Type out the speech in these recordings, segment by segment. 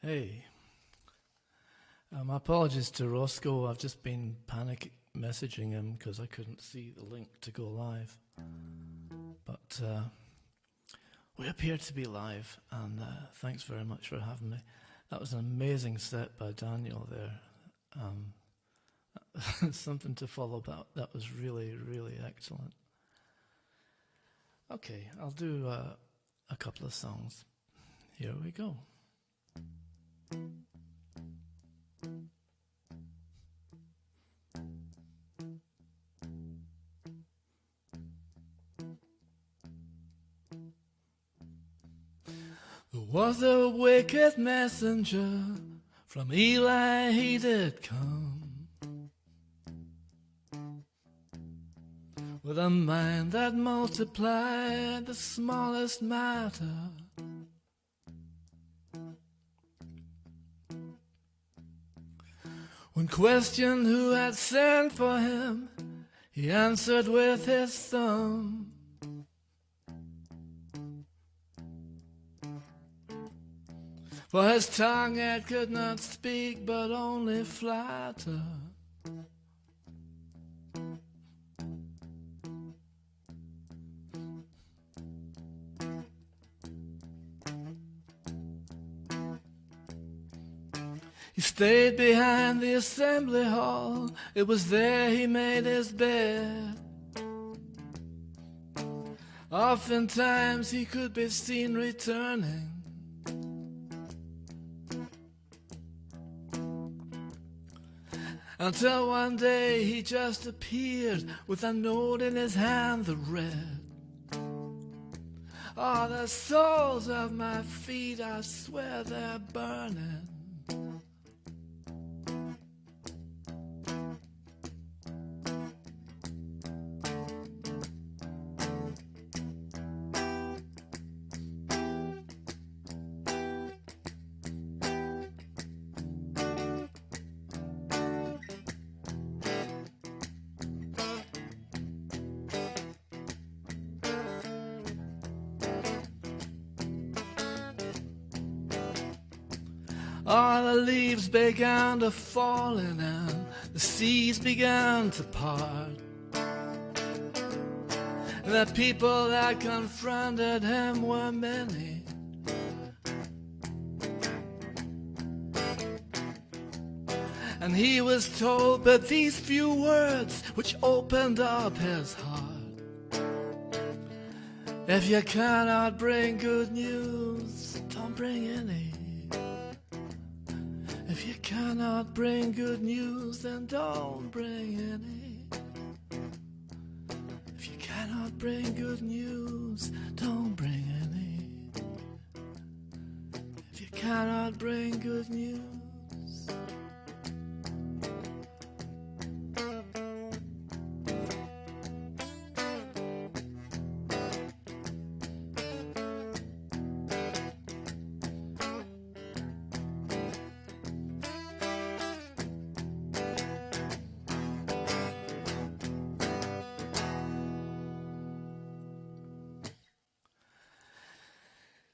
Hey, my apologies to Roscoe. I've just been panic messaging him because I couldn't see the link to go live. But we appear to be live, and thanks very much for having me. That was an amazing set by Daniel there. Something to follow about. That was really, really excellent. Okay, I'll do a couple of songs. Here we go. There was a wicked messenger, from Eli he did come, with a mind that multiplied the smallest matter. When questioned who had sent for him, he answered with his thumb. For his tongue it could not speak, but only flatter. He stayed behind the assembly hall. It was there he made his bed. Oftentimes he could be seen returning, until one day he just appeared with a note in his hand that read, "Oh, the soles of my feet, I swear they're burning." All the leaves began to fall in and the seas began to part. The people that confronted him were many. And he was told but these few words which opened up his heart: if you cannot bring good news, don't bring any. If you cannot bring good news, then don't bring any. If you cannot bring good news, don't bring any. If you cannot bring good news.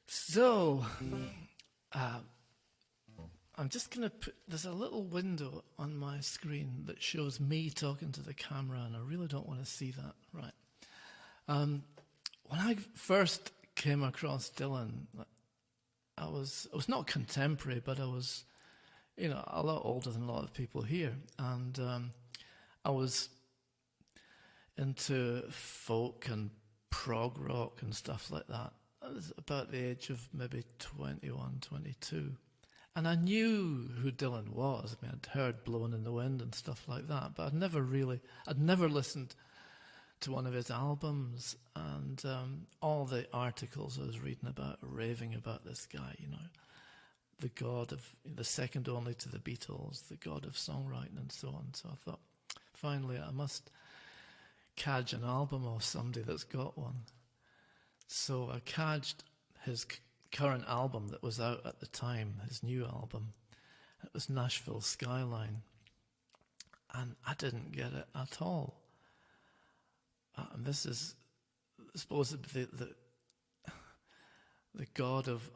So, I'm just going to put, there's a little window on my screen that shows me talking to the camera, and I really don't want to see that. Right. When I first came across Dylan, I was not contemporary, but I was, a lot older than a lot of people here. And I was into folk and prog rock and stuff like that. I was about the age of maybe 21, 22. And I knew who Dylan was. I mean, I'd heard Blowing in the Wind and stuff like that, but I'd never listened to one of his albums. And all the articles I was reading about, raving about this guy, the god of, the second only to the Beatles, the god of songwriting and so on. So I thought, finally, I must cadge an album of somebody that's got one. So I cadged his current album that was out at the time, his new album. It was Nashville Skyline. And I didn't get it at all. And this is supposed to be the god of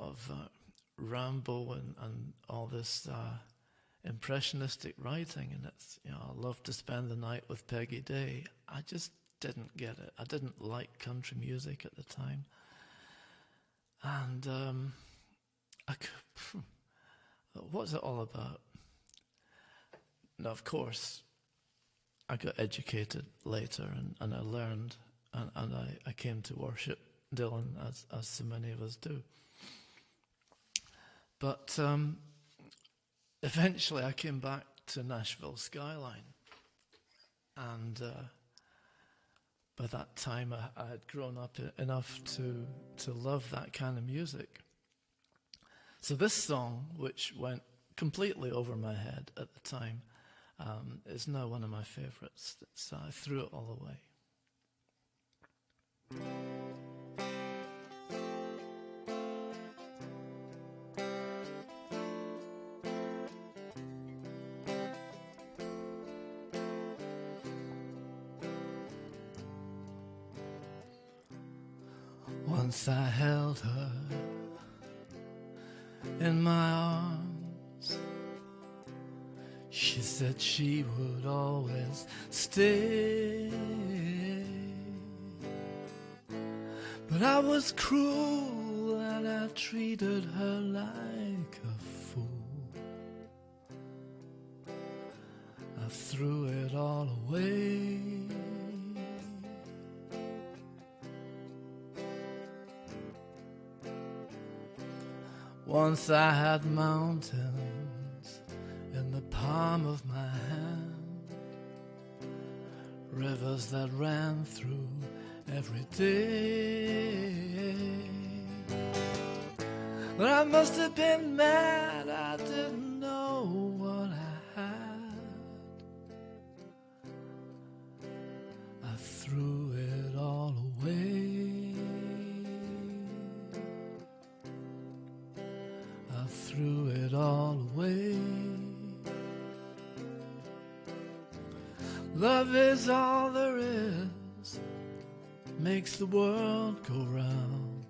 Rambo and all this impressionistic writing, and it's, you know, I love to spend the night with Peggy Day. I just didn't get it. I didn't like country music at the time, and what's it all about? Now, of course, I got educated later, and I learned, and I came to worship Dylan as so many of us do. But eventually I came back to Nashville Skyline, and by that time I had grown up enough to love that kind of music. So this song, which went completely over my head at the time, is now one of my favorites. I threw it all away. Once I held her in my arms. She said she would always stay, but I was cruel and I treated her like a fool. I threw it all away. Once I had mountains in the palm of my hand, rivers that ran through every day. But I must have been mad, I didn't know what I had. I threw it all away. Threw it all away. Love is all there is, makes the world go round.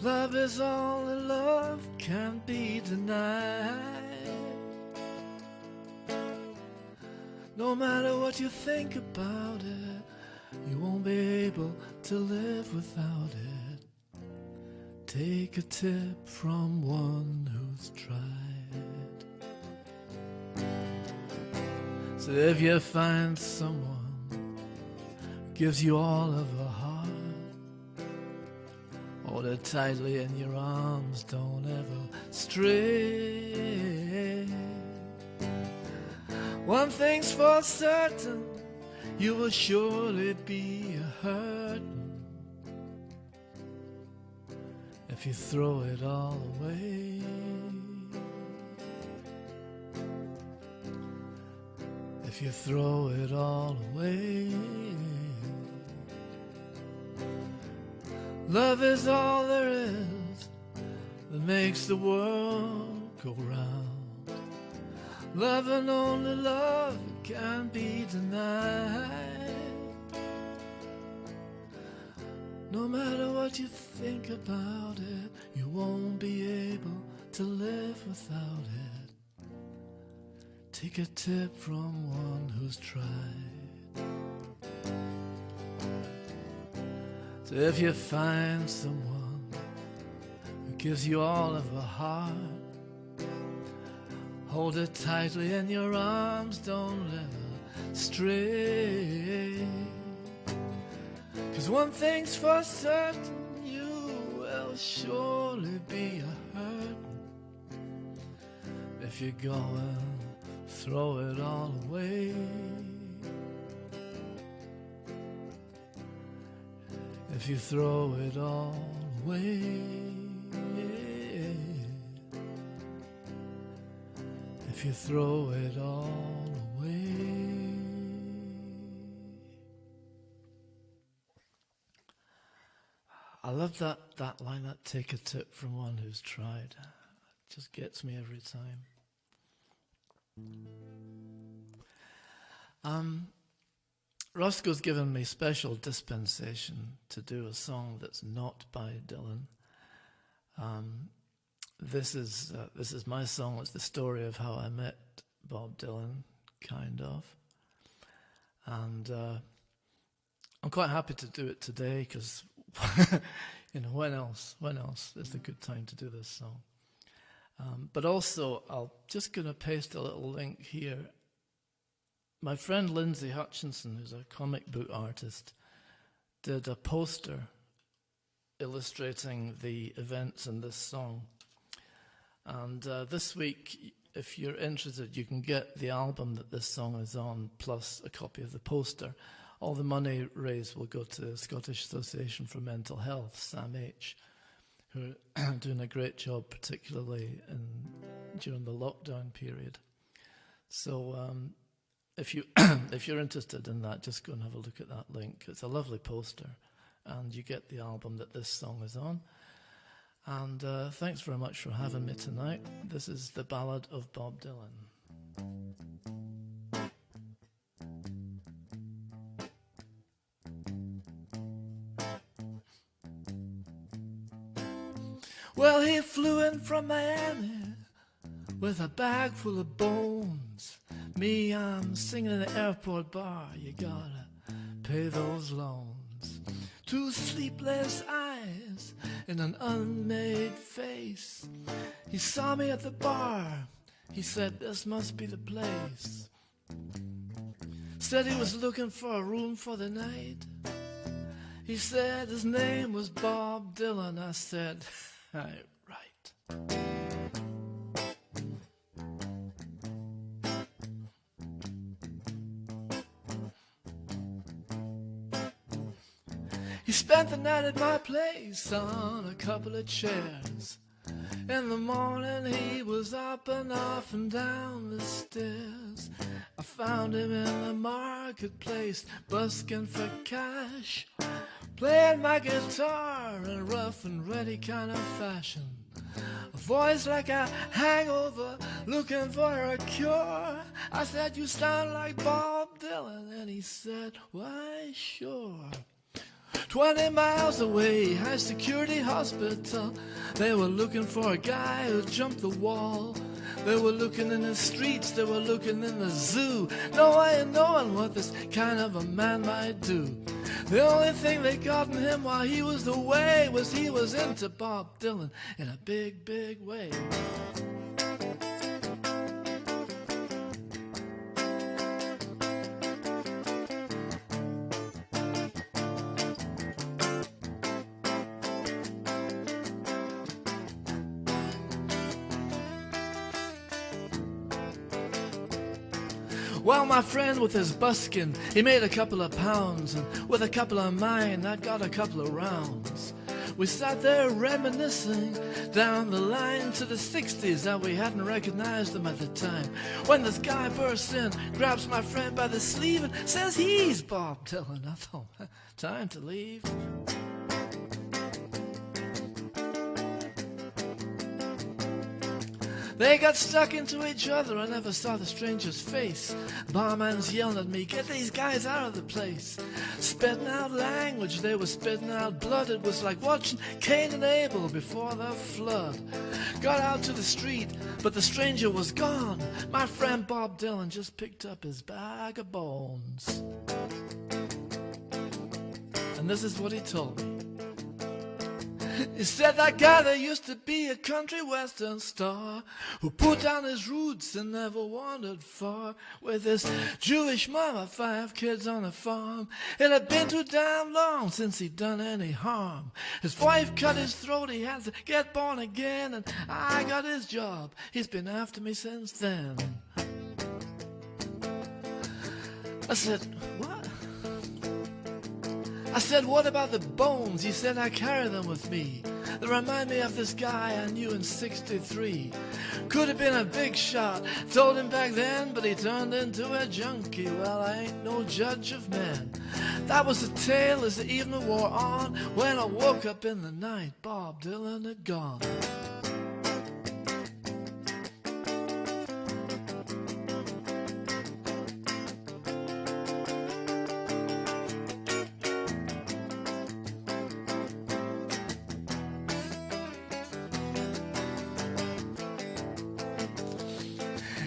Love is all that love can't be denied. No matter what you think about it, you won't be able to live without it. Take a tip from one who's tried. So if you find someone who gives you all of her heart, hold it tightly in your arms, don't ever stray. One thing's for certain, you will surely be hurt if you throw it all away. If you throw it all away. Love is all there is that makes the world go round. Love and only love can't be denied. No matter what you think about it, you won't be able to live without it. Take a tip from one who's tried. So if you find someone who gives you all of her heart, hold it tightly in your arms, don't let her stray. 'Cause one thing's for certain, you will surely be hurt if you go and throw it all away. If you throw it all away. If you throw it all away. I love that line, that take a tip from one who's tried. It just gets me every time. Roscoe's given me special dispensation to do a song that's not by Dylan. this is my song. It's the story of how I met Bob Dylan, kind of. And I'm quite happy to do it today because, when else is a good time to do this song? But also, I'll just going to paste a little link here. My friend Lindsay Hutchinson, who's a comic book artist, did a poster illustrating the events in this song. And this week, if you're interested, you can get the album that this song is on, plus a copy of the poster. All the money raised will go to the Scottish Association for Mental Health, SAMH, who are doing a great job, particularly during the lockdown period. So if you're interested in that, just go and have a look at that link. It's a lovely poster, and you get the album that this song is on. And thanks very much for having me tonight. This is the Ballad of Bob Dylan. Well, he flew in from Miami with a bag full of bones. Me, I'm singing in the airport bar. You gotta pay those loans. 2 sleepless eyes in an unmade face. He saw me at the bar. He said, this must be the place. Said he was looking for a room for the night. He said his name was Bob Dylan. I said, right. He spent the night at my place on a couple of chairs. In the morning he was up and off and down the stairs. I found him in the marketplace, busking for cash, playing my guitar in a rough and ready kind of fashion. A voice like a hangover, looking for a cure. I said, you sound like Bob Dylan. And he said, why, sure. 20 miles away, high security hospital. They were looking for a guy who jumped the wall. They were looking in the streets, they were looking in the zoo. No way of knowing what this kind of a man might do. The only thing they got in him while he was away was he was into Bob Dylan in a big, big way. Well, my friend with his buskin, he made a couple of pounds, and with a couple of mine, I got a couple of rounds. We sat there reminiscing down the line to the 60s that we hadn't recognized them at the time. When this guy bursts in, grabs my friend by the sleeve and says he's Bob Dylan. I thought, time to leave. They got stuck into each other. I never saw the stranger's face. Barman's yelling at me, get these guys out of the place. Spitting out language, they were spitting out blood. It was like watching Cain and Abel before the flood. Got out to the street, but the stranger was gone. My friend Bob Dylan just picked up his bag of bones. And this is what he told me. He said that guy that used to be a country western star, who put down his roots and never wandered far, with his Jewish mama, 5 kids on a farm. It had been too damn long since he'd done any harm. His wife cut his throat, he had to get born again, and I got his job. He's been after me since then. I said, what? I said, what about the bones? He said, I carry them with me. They remind me of this guy I knew in '63. Could have been a big shot, told him back then, but he turned into a junkie. Well, I ain't no judge of men. That was the tale as the evening wore on. When I woke up in the night, Bob Dylan had gone.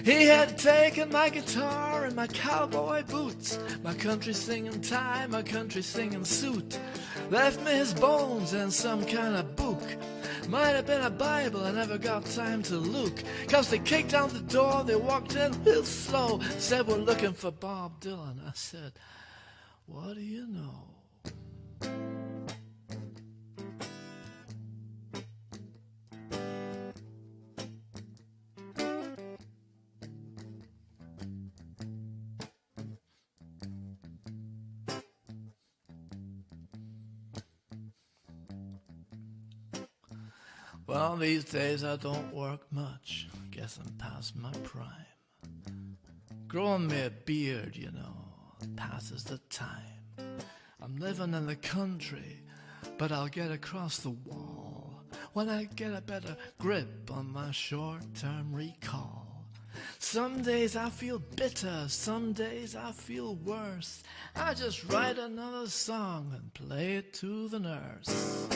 He had taken my guitar and my cowboy boots, my country singing tie, my country singing suit, left me his bones and some kind of book. Might have been a Bible, I never got time to look. 'Cause they kicked down the door, they walked in real slow, said we're looking for Bob Dylan. I said, what do you know? Well, these days I don't work much. Guess I'm past my prime. Growing me a beard, you know, passes the time. I'm living in the country, but I'll get across the wall when I get a better grip on my short-term recall. Some days I feel bitter, some days I feel worse. I just write another song and play it to the nurse.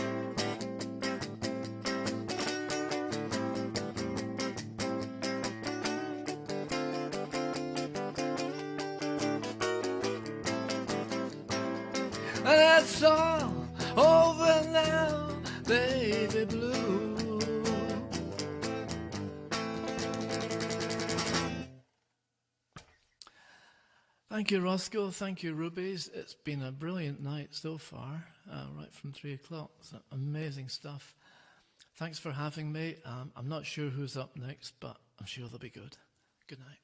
And that's all over now, baby blue. Thank you, Roscoe. Thank you, Rubies. It's been a brilliant night so far, right from 3 o'clock. It's amazing stuff. Thanks for having me. I'm not sure who's up next, but I'm sure they'll be good. Good night.